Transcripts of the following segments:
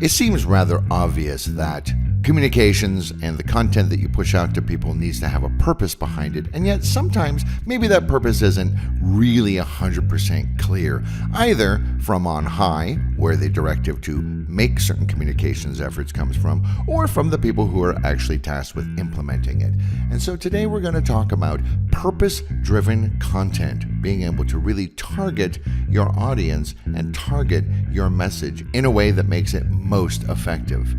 It seems rather obvious that communications and the content that you push out to people needs to have a purpose behind it, and yet sometimes maybe that purpose isn't really 100% clear, either from on high, where the directive to make certain communications efforts comes from, or from the people who are actually tasked with implementing it. And so today we're going to talk about purpose-driven content, being able to really target your audience and target your message in a way that makes it most effective.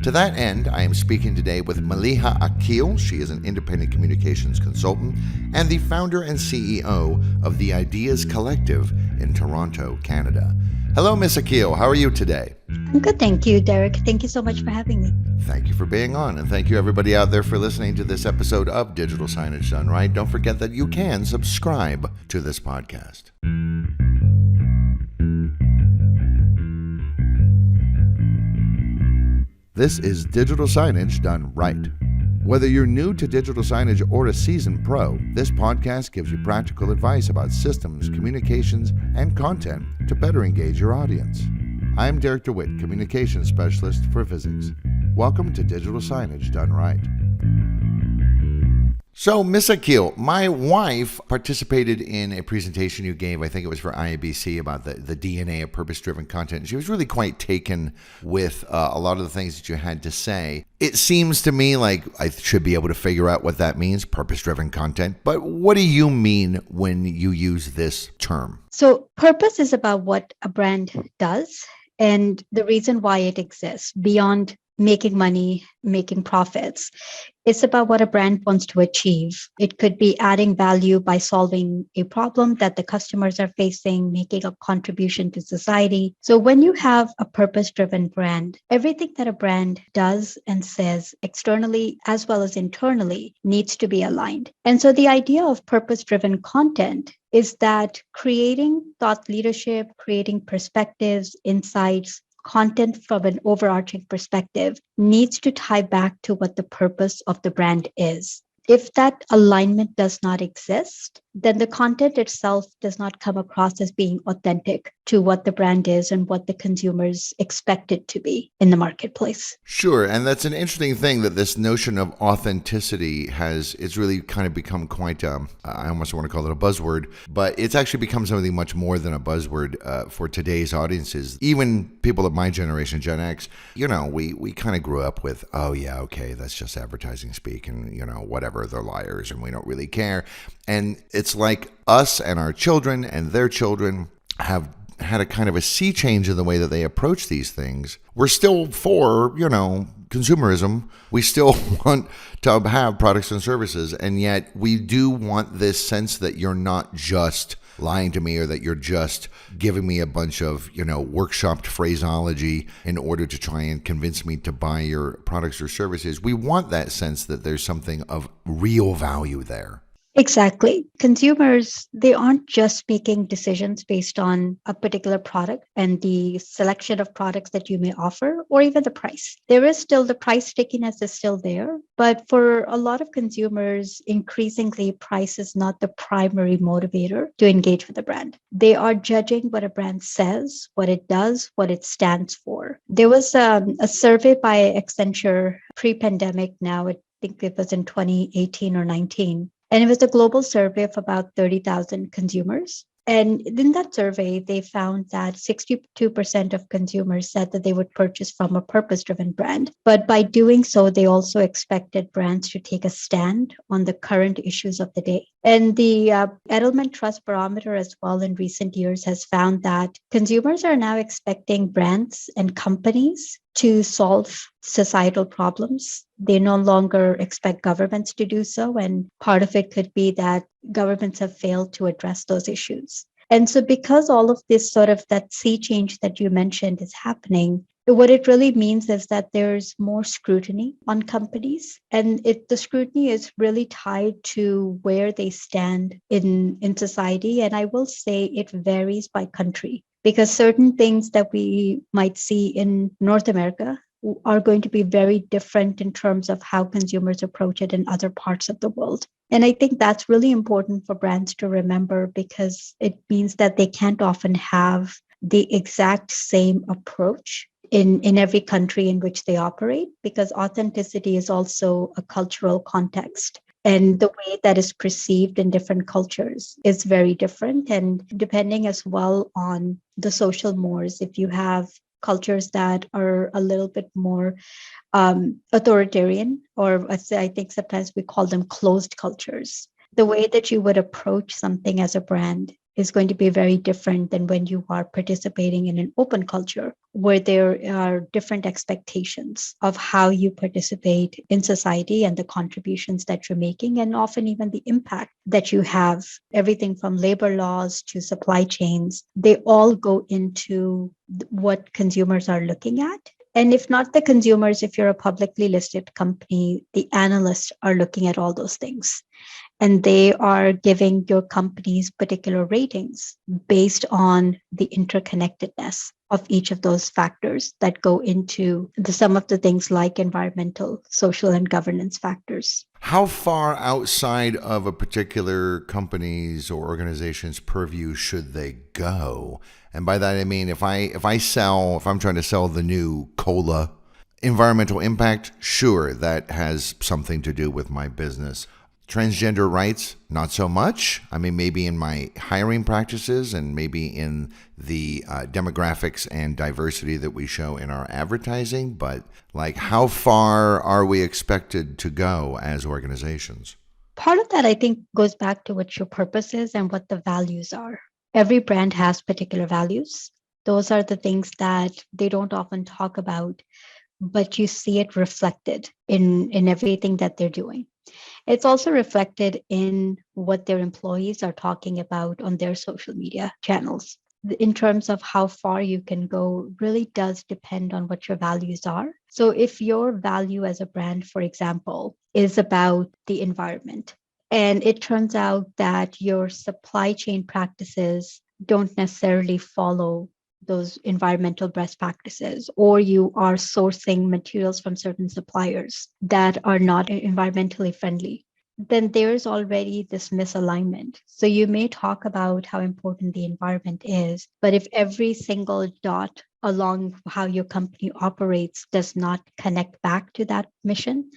To that end, I am speaking today with Maliha Aqeel. She is an independent communications consultant and the founder and CEO of the Ideas Collective in Toronto, Canada. Hello, Miss Aqeel. How are you today? I'm good, thank you, Derek. Thank you so much for having me. Thank you for being on, and thank you everybody out there for listening to this episode of Digital Signage Done Right. Don't forget that you can subscribe to this podcast. This is Digital Signage Done Right. Whether you're new to digital signage or a seasoned pro, this podcast gives you practical advice about systems, communications, and content to better engage your audience. I'm Derek DeWitt, Communications Specialist for Visix. Welcome to Digital Signage Done Right. So, Miss Aqeel, my wife participated in a presentation you gave, I think it was for IABC, about the DNA of purpose-driven content. And she was really quite taken with a lot of the things that you had to say. It seems to me like I should be able to figure out what that means, purpose-driven content. But what do you mean when you use this term? So purpose is about what a brand does and the reason why it exists beyond making money, making profits. It's about what a brand wants to achieve. It could be adding value by solving a problem that the customers are facing, making a contribution to society. So when you have a purpose-driven brand, everything that a brand does and says externally as well as internally needs to be aligned. And so the idea of purpose-driven content is that creating thought leadership, creating perspectives, insights, content from an overarching perspective needs to tie back to what the purpose of the brand is. If that alignment does not exist, then the content itself does not come across as being authentic to what the brand is and what the consumers expect it to be in the marketplace. Sure. And that's an interesting thing, that this notion of authenticity it's really kind of become quite, I almost want to call it a buzzword, but it's actually become something much more than a buzzword for today's audiences. Even people of my generation, Gen X, we kind of grew up with, oh yeah, okay, that's just advertising speak and, whatever, they're liars and we don't really care. And it's like us and our children and their children have had a kind of a sea change in the way that they approach these things. We're still for, consumerism. We still want to have products and services. And yet we do want this sense that you're not just lying to me or that you're just giving me a bunch of, workshopped phraseology in order to try and convince me to buy your products or services. We want that sense that there's something of real value there. Exactly. Consumers, they aren't just making decisions based on a particular product and the selection of products that you may offer, or even the price. There is still the price stickiness is still there, but for a lot of consumers, increasingly price is not the primary motivator to engage with a brand. They are judging what a brand says, what it does, what it stands for. There was a survey by Accenture pre-pandemic now, I think it was in 2018 or 19. And it was a global survey of about 30,000 consumers. And in that survey, they found that 62% of consumers said that they would purchase from a purpose-driven brand. But by doing so, they also expected brands to take a stand on the current issues of the day. And the Edelman Trust Barometer as well in recent years has found that consumers are now expecting brands and companies to solve societal problems. They no longer expect governments to do so. And part of it could be that governments have failed to address those issues. And so because all of this sort of that sea change that you mentioned is happening, what it really means is that there's more scrutiny on companies. And the scrutiny is really tied to where they stand in society. And I will say it varies by country, because certain things that we might see in North America are going to be very different in terms of how consumers approach it in other parts of the world. And I think that's really important for brands to remember, because it means that they can't often have the exact same approach in every country in which they operate, because authenticity is also a cultural context. And the way that is perceived in different cultures is very different. And depending as well on the social mores, if you have cultures that are a little bit more authoritarian, or I think sometimes we call them closed cultures, the way that you would approach something as a brand is going to be very different than when you are participating in an open culture where there are different expectations of how you participate in society and the contributions that you're making, and often even the impact that you have. Everything from labor laws to supply chains, they all go into what consumers are looking at. And if not the consumers, if you're a publicly listed company, the analysts are looking at all those things. And they are giving your company's particular ratings based on the interconnectedness of each of those factors that go into some of the things like environmental, social, and governance factors. How far outside of a particular company's or organization's purview should they go? And by that I mean, if I'm trying to sell the new cola, environmental impact, sure, that has something to do with my business. Transgender rights, not so much. I mean, maybe in my hiring practices and maybe in the demographics and diversity that we show in our advertising. But like, how far are we expected to go as organizations? Part of that, I think, goes back to what your purpose is and what the values are. Every brand has particular values. Those are the things that they don't often talk about, but you see it reflected in everything that they're doing. It's also reflected in what their employees are talking about on their social media channels. In terms of how far you can go, really does depend on what your values are. So if your value as a brand, for example, is about the environment, and it turns out that your supply chain practices don't necessarily follow those environmental best practices, or you are sourcing materials from certain suppliers that are not environmentally friendly, then there's already this misalignment. So you may talk about how important the environment is, but if every single dot along how your company operates does not connect back to that mission,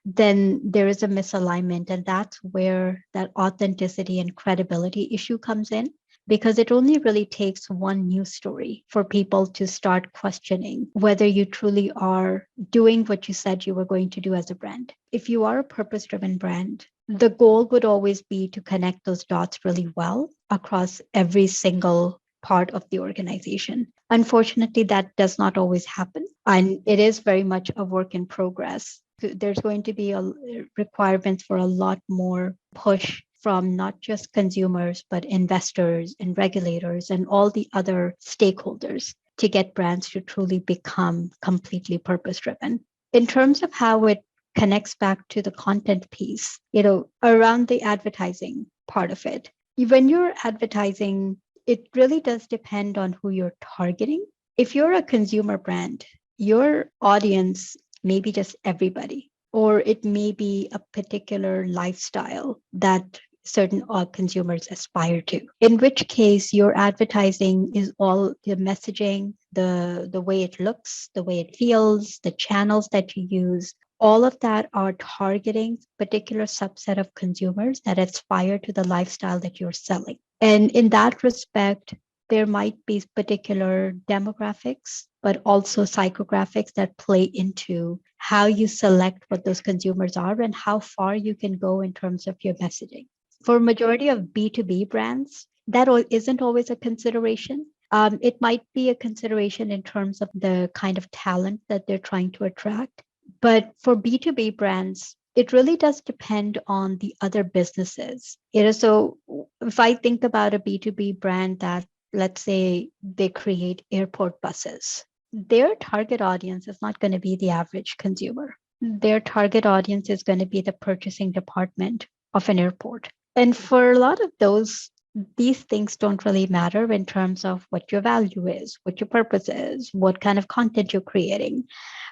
then there is a misalignment. And that's where that authenticity and credibility issue comes in, because it only really takes one news story for people to start questioning whether you truly are doing what you said you were going to do as a brand. If you are a purpose-driven brand, the goal would always be to connect those dots really well across every single part of the organization. Unfortunately, that does not always happen, and it is very much a work in progress. There's going to be a requirement for a lot more push from not just consumers, but investors and regulators and all the other stakeholders to get brands to truly become completely purpose-driven. In terms of how it connects back to the content piece, around the advertising part of it, when you're advertising, it really does depend on who you're targeting. If you're a consumer brand, your audience may be just everybody, or it may be a particular lifestyle that certain consumers aspire to, in which case your advertising is all the messaging, the way it looks, the way it feels, the channels that you use. All of that are targeting particular subset of consumers that aspire to the lifestyle that you're selling. And in that respect, there might be particular demographics, but also psychographics that play into how you select what those consumers are and how far you can go in terms of your messaging. For majority of B2B brands, that isn't always a consideration. It might be a consideration in terms of the kind of talent that they're trying to attract. But for B2B brands, it really does depend on the other businesses. So if I think about a B2B brand that, let's say, they create airport buses, their target audience is not going to be the average consumer. Their target audience is going to be the purchasing department of an airport. And for a lot of these things don't really matter in terms of what your value is, what your purpose is, what kind of content you're creating.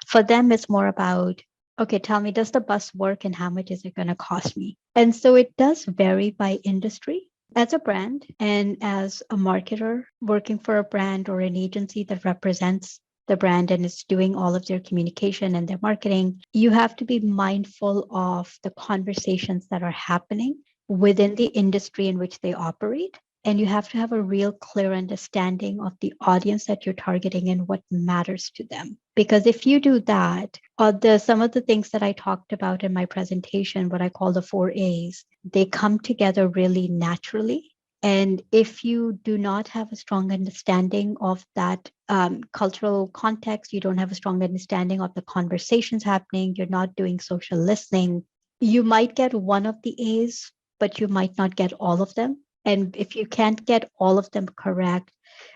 For them, it's more about, okay, tell me, does the bus work and how much is it going to cost me? And so it does vary by industry. As a brand and as a marketer working for a brand or an agency that represents the brand and is doing all of their communication and their marketing, you have to be mindful of the conversations that are happening within the industry in which they operate. And you have to have a real clear understanding of the audience that you're targeting and what matters to them. Because if you do that, some of the things that I talked about in my presentation, what I call the 4 A's, they come together really naturally. And if you do not have a strong understanding of that cultural context, you don't have a strong understanding of the conversations happening, you're not doing social listening, you might get one of the A's, but you might not get all of them. And if you can't get all of them correct,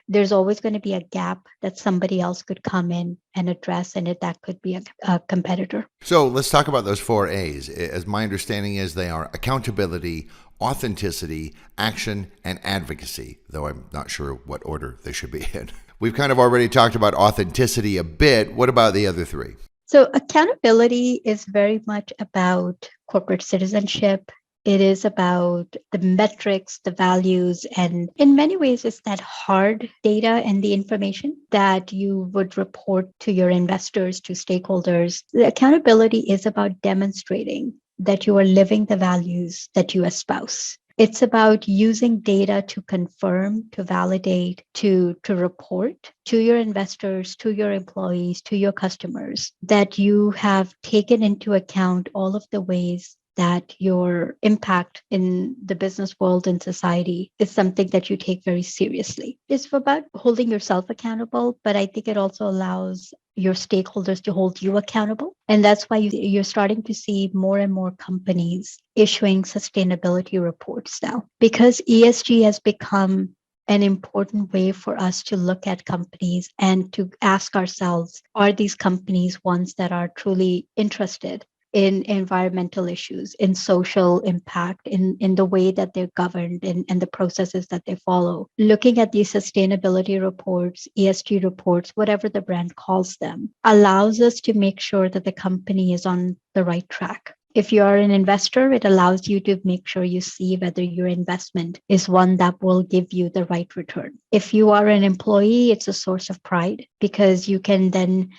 there's always going to be a gap that somebody else could come in and address, and that could be a competitor. So let's talk about those 4 A's. As my understanding is, they are accountability, authenticity, action, and advocacy, though I'm not sure what order they should be in. We've kind of already talked about authenticity a bit. What about the other 3? So accountability is very much about corporate citizenship. It is about the metrics, the values, and in many ways, it's that hard data and the information that you would report to your investors, to stakeholders. The accountability is about demonstrating that you are living the values that you espouse. It's about using data to confirm, to validate, to report to your investors, to your employees, to your customers, that you have taken into account all of the ways that your impact in the business world and society is something that you take very seriously. It's about holding yourself accountable, but I think it also allows your stakeholders to hold you accountable. And that's why you're starting to see more and more companies issuing sustainability reports now, because ESG has become an important way for us to look at companies and to ask ourselves, are these companies ones that are truly interested in environmental issues, in social impact, in the way that they're governed and the processes that they follow. Looking at these sustainability reports, ESG reports, whatever the brand calls them, allows us to make sure that the company is on the right track. If you are an investor, it allows you to make sure you see whether your investment is one that will give you the right return. If you are an employee, it's a source of pride because you can then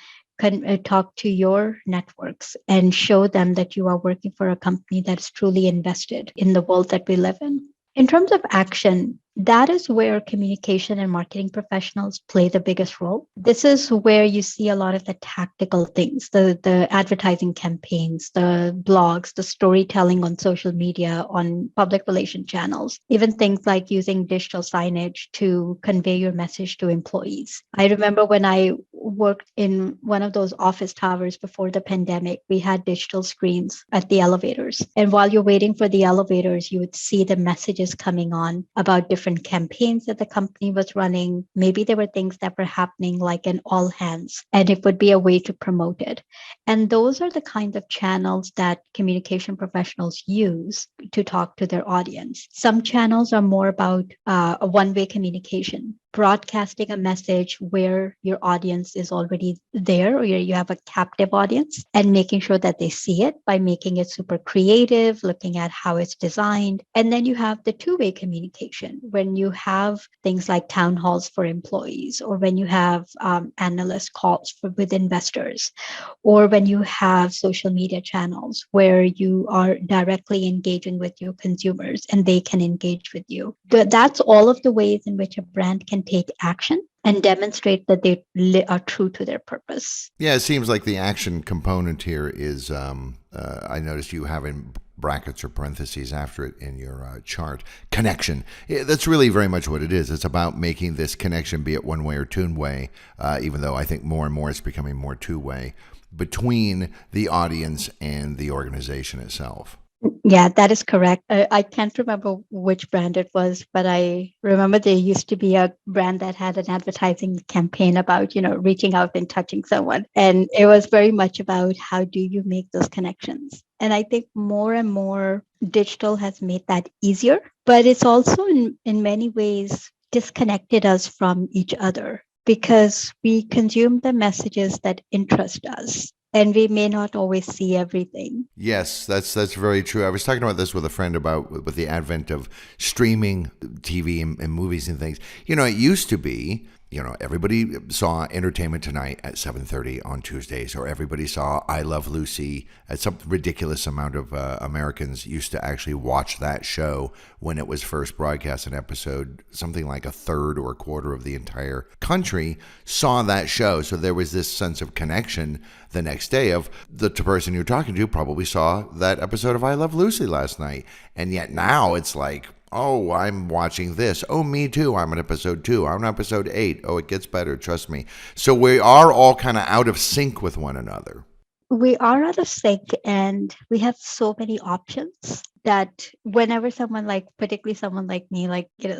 talk to your networks and show them that you are working for a company that's truly invested in the world that we live in. In terms of action, that is where communication and marketing professionals play the biggest role. This is where you see a lot of the tactical things, the advertising campaigns, the blogs, the storytelling on social media, on public relation channels, even things like using digital signage to convey your message to employees. I remember when I worked in one of those office towers before the pandemic, we had digital screens at the elevators. And while you're waiting for the elevators, you would see the messages coming on about different campaigns that the company was running. Maybe there were things that were happening like an all hands, and it would be a way to promote it. And those are the kinds of channels that communication professionals use to talk to their audience. Some channels are more about a one-way communication, broadcasting a message where your audience is already there, or you have a captive audience, and making sure that they see it by making it super creative, looking at how it's designed. And then you have the two-way communication, when you have things like town halls for employees, or when you have analyst calls with investors, or when you have social media channels where you are directly engaging with your consumers and they can engage with you. That's all of the ways in which a brand can take action and demonstrate that they are true to their purpose. Yeah, it seems like the action component here is, I noticed you have in brackets or parentheses after it in your chart, connection. That's really very much what it is. It's about making this connection, be it one way or two way, even though I think more and more it's becoming more two-way, between the audience and the organization itself. Yeah, that is correct. I can't remember which brand it was, but I remember there used to be a brand that had an advertising campaign about, reaching out and touching someone. And it was very much about how do you make those connections. And I think more and more digital has made that easier, but it's also in many ways disconnected us from each other because we consume the messages that interest us. And we may not always see everything. Yes, that's very true. I was talking about this with a friend about with the advent of streaming TV and movies and things. It used to be, everybody saw Entertainment Tonight at 7:30 on Tuesdays, or everybody saw I Love Lucy. Some ridiculous amount of Americans used to actually watch that show when it was first broadcast. An episode, something like a third or a quarter of the entire country saw that show. So there was this sense of connection the next day of the person you're talking to probably saw that episode of I Love Lucy last night. And yet now it's like, oh, I'm watching this. Oh, me too. I'm on episode 2. I'm on episode 8. Oh, it gets better. Trust me. So we are all kind of out of sync with one another. We are out of sync, and we have so many options that whenever particularly someone like me,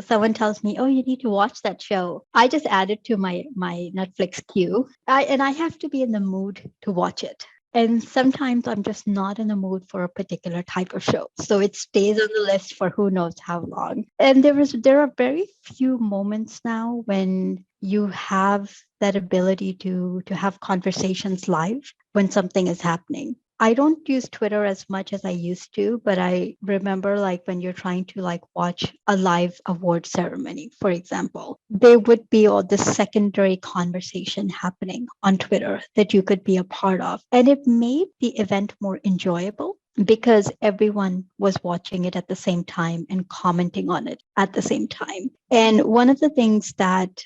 someone tells me, oh, you need to watch that show, I just add it to my Netflix queue. I have to be in the mood to watch it. And sometimes I'm just not in the mood for a particular type of show. So it stays on the list for who knows how long. And there are very few moments now when you have that ability to have conversations live when something is happening. I don't use Twitter as much as I used to, but I remember when you're trying to watch a live award ceremony, for example, there would be all this secondary conversation happening on Twitter that you could be a part of. And it made the event more enjoyable because everyone was watching it at the same time and commenting on it at the same time. And one of the things that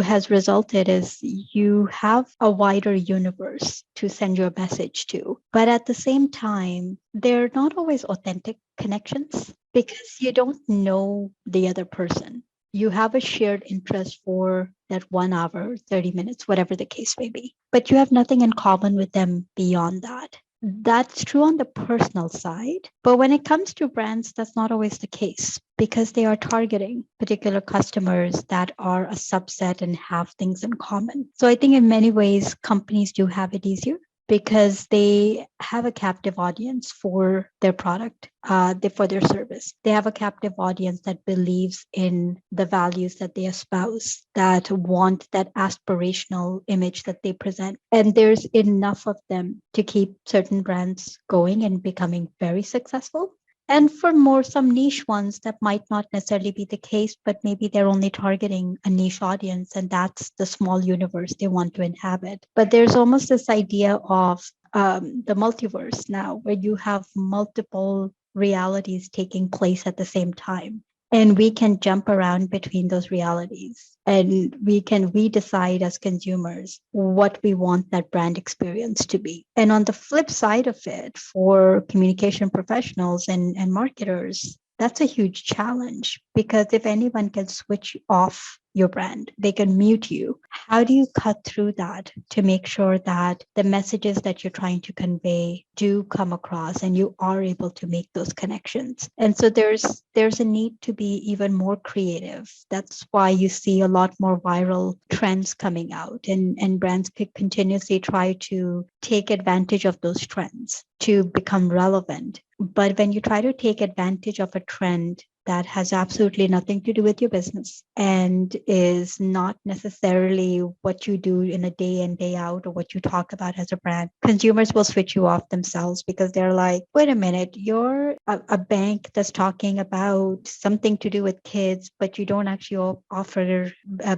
has resulted is you have a wider universe to send your message to. But at the same time, they're not always authentic connections because you don't know the other person. You have a shared interest for that 1 hour, 30 minutes, whatever the case may be, but you have nothing in common with them beyond that. That's true on the personal side. But when it comes to brands, that's not always the case because they are targeting particular customers that are a subset and have things in common. So I think in many ways, companies do have it easier because they have a captive audience for their product, for their service. They have a captive audience that believes in the values that they espouse, that want that aspirational image that they present. And there's enough of them to keep certain brands going and becoming very successful. And for some niche ones, that might not necessarily be the case, but maybe they're only targeting a niche audience, and that's the small universe they want to inhabit. But there's almost this idea of the multiverse now, where you have multiple realities taking place at the same time. And we can jump around between those realities, and we decide as consumers what we want that brand experience to be. And on the flip side of it, for communication professionals and marketers, that's a huge challenge because if anyone can switch off your brand, they can mute you. How do you cut through that to make sure that the messages that you're trying to convey do come across and you are able to make those connections? And so there's a need to be even more creative. That's why you see a lot more viral trends coming out, and brands could continuously try to take advantage of those trends to become relevant. But when you try to take advantage of a trend that has absolutely nothing to do with your business and is not necessarily what you do in a day in, day out, or what you talk about as a brand, consumers will switch you off themselves because they're like, wait a minute, you're a bank that's talking about something to do with kids, but you don't actually offer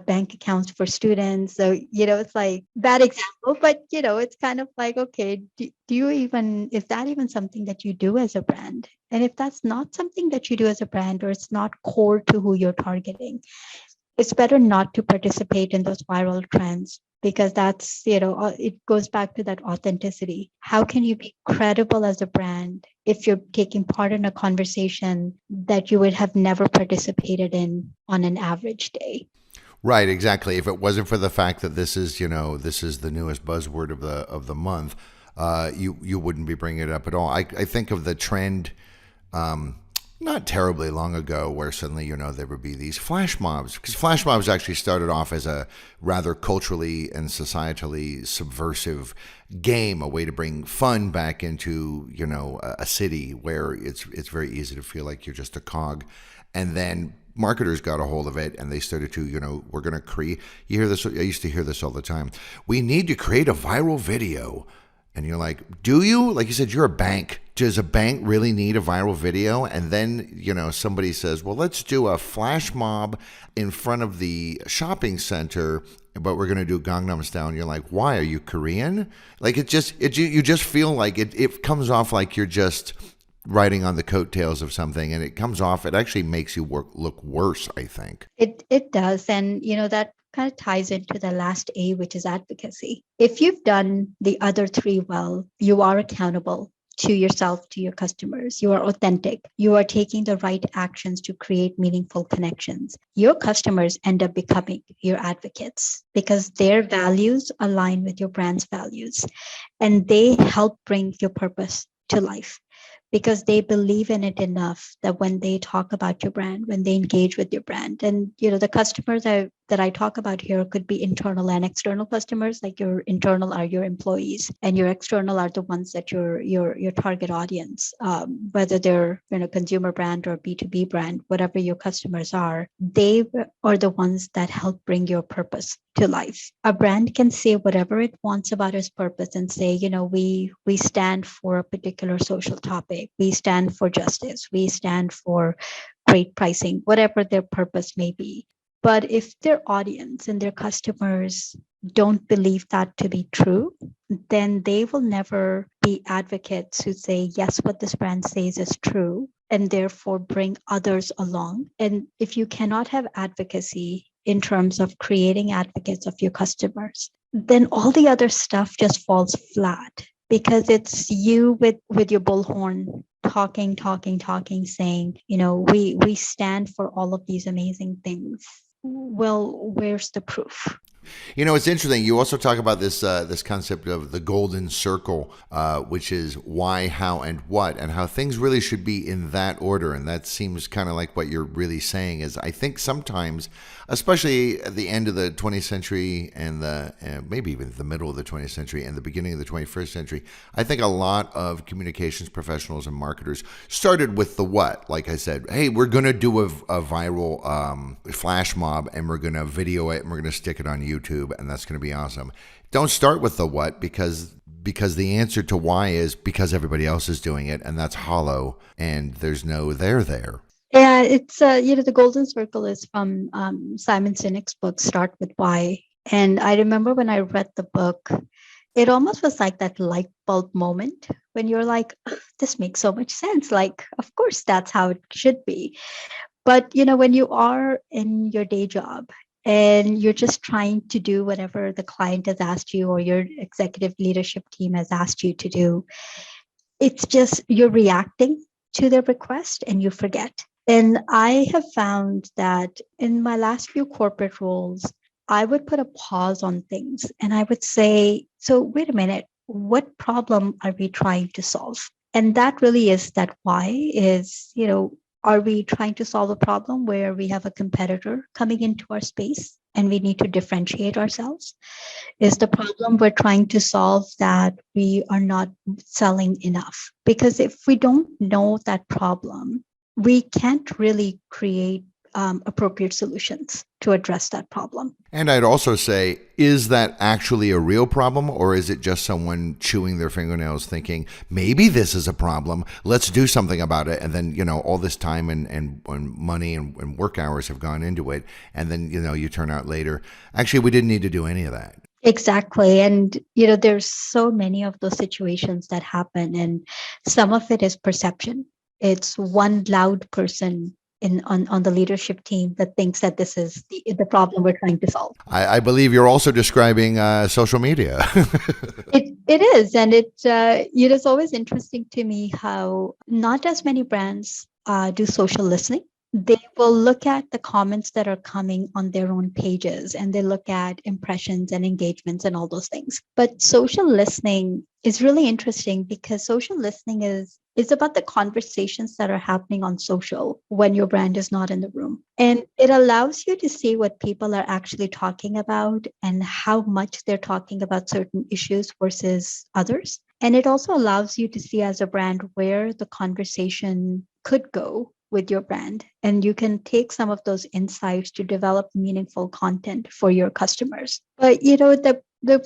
bank accounts for students. So, it's like bad example, but, it's kind of like, okay, is that even something that you do as a brand? And if that's not something that you do as a brand, or it's not core to who you're targeting, it's better not to participate in those viral trends because that's, it goes back to that authenticity. How can you be credible as a brand if you're taking part in a conversation that you would have never participated in on an average day? Right, exactly. If it wasn't for the fact that this is the newest buzzword of the month, you wouldn't be bringing it up at all. I think of the trend not terribly long ago where suddenly, there would be these flash mobs, because flash mobs actually started off as a rather culturally and societally subversive game, a way to bring fun back into, a city where it's very easy to feel like you're just a cog. And then marketers got a hold of it and they started to, we're going to create, you hear this, I used to hear this all the time. We need to create a viral video And you're like, do you? Like you said, you're a bank. Does a bank really need a viral video? And then, somebody says, well, let's do a flash mob in front of the shopping center, but we're going to do Gangnam Style. And you're like, why? Are you Korean? Like you just feel like it comes off like you're just riding on the coattails of something, and it actually makes you look worse, I think. It does. And that kind of ties into the last A, which is advocacy. If you've done the other three well, you are accountable to yourself, to your customers. You are authentic. You are taking the right actions to create meaningful connections. Your customers end up becoming your advocates because their values align with your brand's values, and they help bring your purpose to life, because they believe in it enough that when they talk about your brand, when they engage with your brand, and the customers that I talk about here could be internal and external customers. Like your internal are your employees, and your external are the ones that your target audience, whether they're consumer brand or B2B brand, whatever your customers are, they are the ones that help bring your purpose to life. A brand can say whatever it wants about its purpose and say, we stand for a particular social topic, we stand for justice, we stand for great pricing, whatever their purpose may be. But if their audience and their customers don't believe that to be true, then they will never be advocates who say, yes, what this brand says is true, and therefore bring others along. And if you cannot have advocacy in terms of creating advocates of your customers, then all the other stuff just falls flat, because it's you with your bullhorn talking, saying, we stand for all of these amazing things. Well, where's the proof? It's interesting. You also talk about this concept of the golden circle, which is why, how, and what, and how things really should be in that order. And that seems kind of like what you're really saying is, I think sometimes, especially at the end of the 20th century and maybe even the middle of the 20th century and the beginning of the 21st century, I think a lot of communications professionals and marketers started with the what. Like I said, hey, we're going to do a viral flash mob, and we're going to video it, and we're going to stick it on YouTube, and that's going to be awesome. Don't start with the what, because the answer to why is because everybody else is doing it, and that's hollow, and there's no there. Yeah, it's the golden circle is from Simon Sinek's book Start with Why. And I remember when I read the book, it almost was like that light bulb moment when you're like, "Oh, this makes so much sense. Like, of course, that's how it should be." But when you are in your day job and you're just trying to do whatever the client has asked you or your executive leadership team has asked you to do, it's just you're reacting to their request and you forget. And I have found that in my last few corporate roles, I would put a pause on things and I would say, so wait a minute, what problem are we trying to solve? And that really is that why is, are we trying to solve a problem where we have a competitor coming into our space and we need to differentiate ourselves? Is the problem we're trying to solve that we are not selling enough? Because if we don't know that problem, we can't really create appropriate solutions to address that problem. And I'd also say, is that actually a real problem, or is it just someone chewing their fingernails thinking, maybe this is a problem, let's do something about it, and then, all this time and money and work hours have gone into it, and then, you turn out later, actually, we didn't need to do any of that. Exactly. And, there's so many of those situations that happen, and some of it is perception. It's one loud person on the leadership team that thinks that this is the problem we're trying to solve. I believe you're also describing social media. It is. And it's always interesting to me how not as many brands do social listening. They will look at the comments that are coming on their own pages, and they look at impressions and engagements and all those things. But social listening is really interesting because social listening is about the conversations that are happening on social when your brand is not in the room. And it allows you to see what people are actually talking about and how much they're talking about certain issues versus others. And it also allows you to see as a brand where the conversation could go with your brand. And you can take some of those insights to develop meaningful content for your customers. But,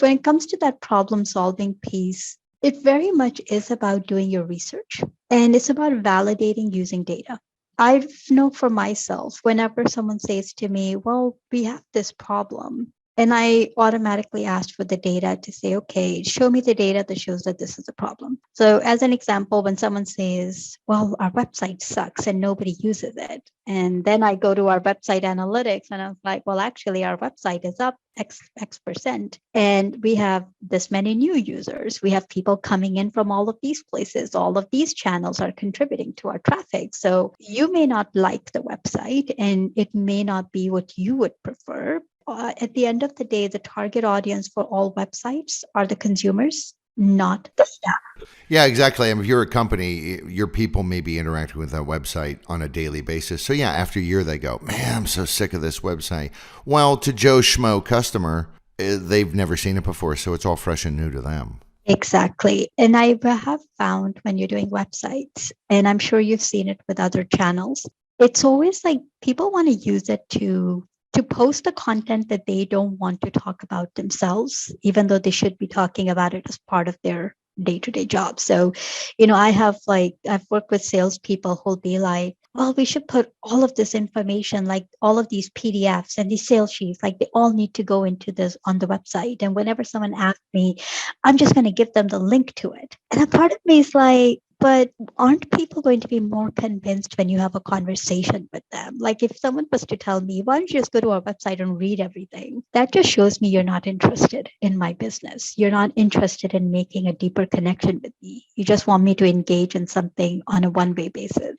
when it comes to that problem solving piece, It very much is about doing your research and it's about validating using data. I know for myself, whenever someone says to me, well, we have this problem, and I automatically asked for the data to say, okay, show me the data that shows that this is a problem. So, as an example, when someone says, well, our website sucks and nobody uses it, and then I go to our website analytics and I was like, well, actually, our website is up X percent. And we have this many new users. We have people coming in from all of these places. All of these channels are contributing to our traffic. So you may not like the website and it may not be what you would prefer. At the end of the day, the target audience for all websites are the consumers, not the staff. Yeah, exactly. I mean, if you're a company, your people may be interacting with that website on a daily basis. So yeah, after a year, they go, man, I'm so sick of this website. Well, to Joe Schmo customer, they've never seen it before. So it's all fresh and new to them. Exactly. And I have found when you're doing websites, and I'm sure you've seen it with other channels, it's always like people want to use it to post the content that they don't want to talk about themselves, even though they should be talking about it as part of their day-to-day job. So, I've worked with salespeople who'll be like, well, we should put all of this information, like all of these PDFs and these sales sheets, like they all need to go into this on the website. And whenever someone asks me, I'm just going to give them the link to it. And a part of me is like, but aren't people going to be more convinced when you have a conversation with them? Like if someone was to tell me, why don't you just go to our website and read everything? That just shows me you're not interested in my business. You're not interested in making a deeper connection with me. You just want me to engage in something on a one-way basis.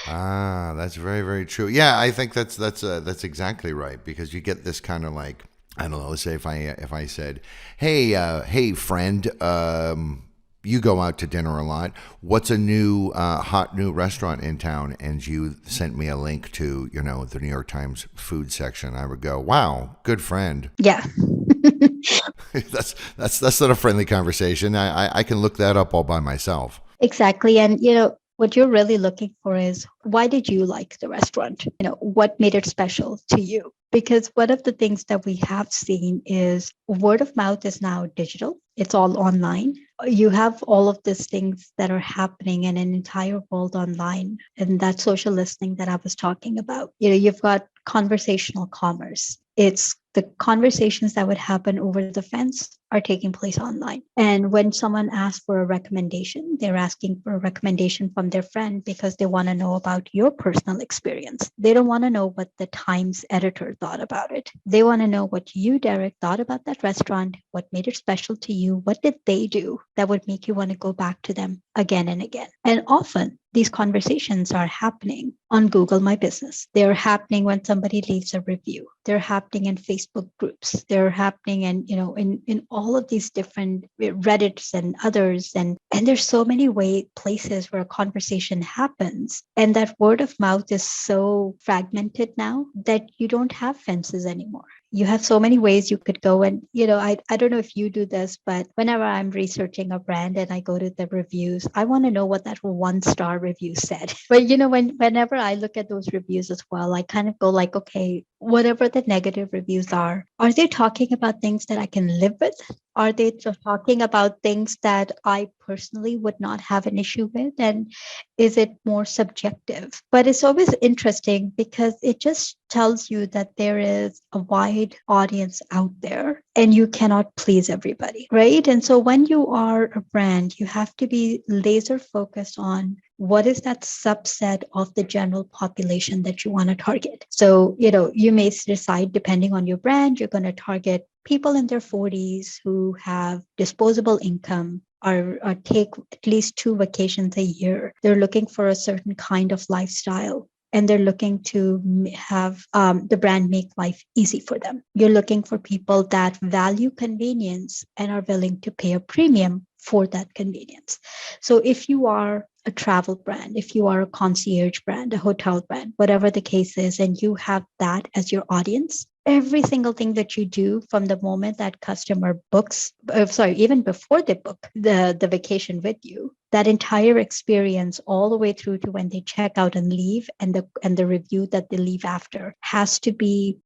Ah, that's very, very true. Yeah, I think that's exactly right because you get this kind of like I don't know. Let's say if I said, hey friend, you go out to dinner a lot. What's a new hot new restaurant in town? And you sent me a link to the New York Times food section. I would go, wow, good friend. Yeah. that's not a friendly conversation. I can look that up all by myself. Exactly. And, what you're really looking for is why did you like the restaurant? What made it special to you? Because one of the things that we have seen is word of mouth is now digital. It's all online. You have all of these things that are happening in an entire world online. And that social listening that I was talking about. You've got conversational commerce. It's the conversations that would happen over the fence are taking place online. And when someone asks for a recommendation, they're asking for a recommendation from their friend because they want to know about your personal experience. They don't want to know what the Times editor thought about it. They want to know what you, Derek, thought about that restaurant, what made it special to you, what did they do that would make you want to go back to them again and again. And often these conversations are happening on Google My Business. They're happening when somebody leaves a review. They're happening in Facebook groups. They're happening in all of these different Reddits and others. And there's so many places where a conversation happens. And that word of mouth is so fragmented now that you don't have fences anymore. You have so many ways you could go. And, I don't know if you do this, but whenever I'm researching a brand and I go to the reviews, I want to know what that 1-star review said. But, whenever I look at those reviews as well, I kind of go like, okay, whatever the negative reviews are they talking about things that I can live with? Are they talking about things that I personally would not have an issue with? And is it more subjective? But it's always interesting because it just tells you that there is a wide audience out there and you cannot please everybody, right? And so when you are a brand, you have to be laser focused on what is that subset of the general population that you want to target. So, you may decide depending on your brand, you're going to target people in their 40s who have disposable income or take at least 2 vacations a year. They're looking for a certain kind of lifestyle. And they're looking to have the brand make life easy for them. You're looking for people that value convenience and are willing to pay a premium for that convenience. So if you are a travel brand, if you are a concierge brand, a hotel brand, whatever the case is, and you have that as your audience, every single thing that you do from the moment that customer books, even before they book the vacation with you, that entire experience all the way through to when they check out and leave, and the review that they leave after has to be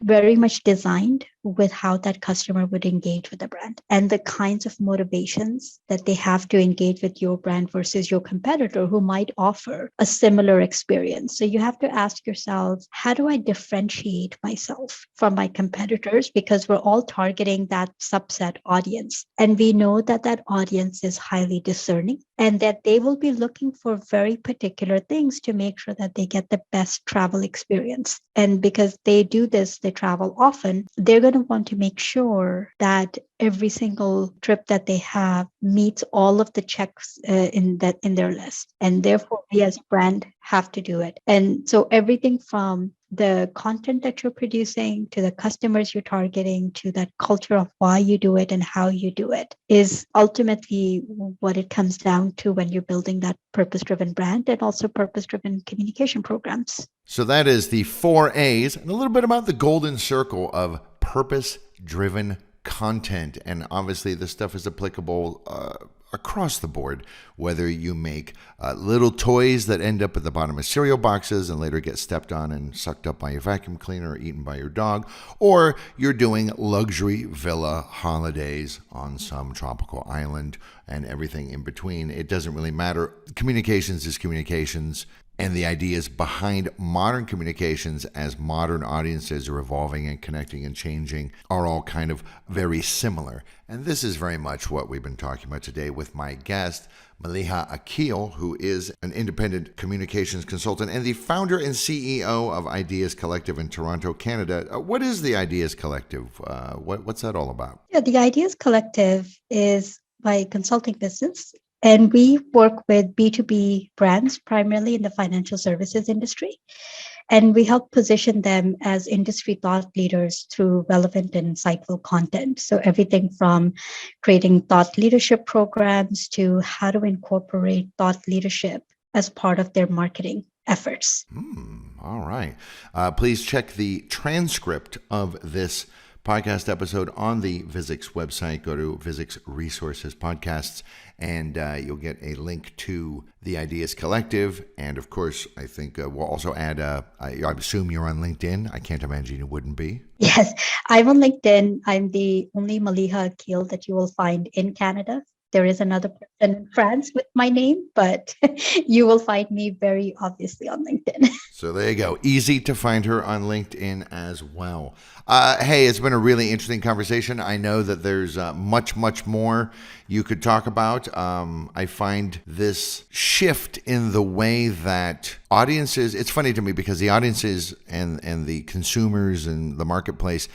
very much designed with how that customer would engage with the brand and the kinds of motivations that they have to engage with your brand versus your competitor who might offer a similar experience. So you have to ask yourselves, how do I differentiate myself from my competitors? Because we're all targeting that subset audience. And we know that that audience is highly discerning and that they will be looking for very particular things to make sure that they get the best travel experience. And because they do this, they travel often, they're going to want to make sure that every single trip that they have meets all of the checks in their list. And therefore, we as a brand have to do it. And so everything from the content that you're producing to the customers you're targeting to that culture of why you do it and how you do it is ultimately what it comes down to when you're building that purpose-driven brand and also purpose-driven communication programs. So that is the 4 A's and a little bit about the golden circle of purpose-driven content. And obviously this stuff is applicable across the board, whether you make little toys that end up at the bottom of cereal boxes and later get stepped on and sucked up by your vacuum cleaner or eaten by your dog, or you're doing luxury villa holidays on some tropical island and everything in between. It doesn't really matter. Communications is communications. And the ideas behind modern communications as modern audiences are evolving and connecting and changing are all kind of very similar. And this is very much what we've been talking about today with my guest, Maliha Aqeel, who is an independent communications consultant and the founder and CEO of Ideas Collective in Toronto, Canada. What is the Ideas Collective? What's that all about? Yeah, the Ideas Collective is my consulting business. And we work with B2B brands, primarily in the financial services industry. And we help position them as industry thought leaders through relevant and insightful content. So everything from creating thought leadership programs to how to incorporate thought leadership as part of their marketing efforts. All right. Please check the transcript of this podcast episode on the Visix website. Go to Visix Resources Podcasts, and you'll get a link to the Ideas Collective. And of course, I think we'll also add, I assume you're on LinkedIn. I can't imagine you wouldn't be. Yes, I'm on LinkedIn. I'm the only Maliha Aqeel that you will find in Canada. There is another person in France with my name, but you will find me very obviously on LinkedIn. So there you go. Easy to find her on LinkedIn as well. Hey, it's been a really interesting conversation. I know that there's much more you could talk about. I find this shift in the way that audiences, it's funny to me because the audiences and the consumers and the marketplace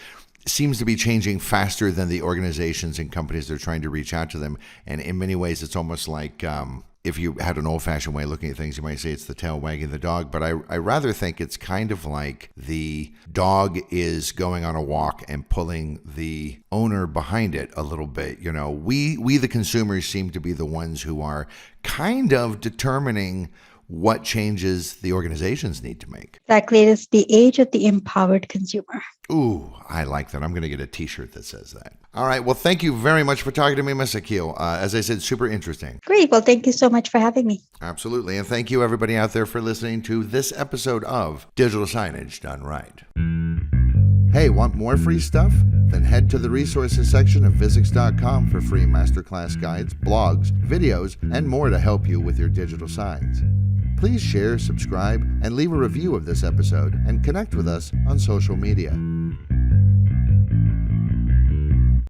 seems to be changing faster than the organizations and companies that are trying to reach out to them. And in many ways, it's almost like if you had an old-fashioned way of looking at things, you might say it's the tail wagging the dog. But I rather think it's kind of like the dog is going on a walk and pulling the owner behind it a little bit. You know, we the consumers seem to be the ones who are kind of determining what changes the organizations need to make. Exactly. It is the age of the empowered consumer. Ooh, I like that. I'm going to get a t-shirt that says that. All right. Well, thank you very much for talking to me, Ms. Aqeel. As I said, super interesting. Great. Well, thank you so much for having me. Absolutely. And thank you, everybody out there, for listening to this episode of Digital Signage Done Right. Hey, want more free stuff? Then head to the resources section of Visix.com for free masterclass guides, blogs, videos, and more to help you with your digital signs. Please share, subscribe, and leave a review of this episode and connect with us on social media.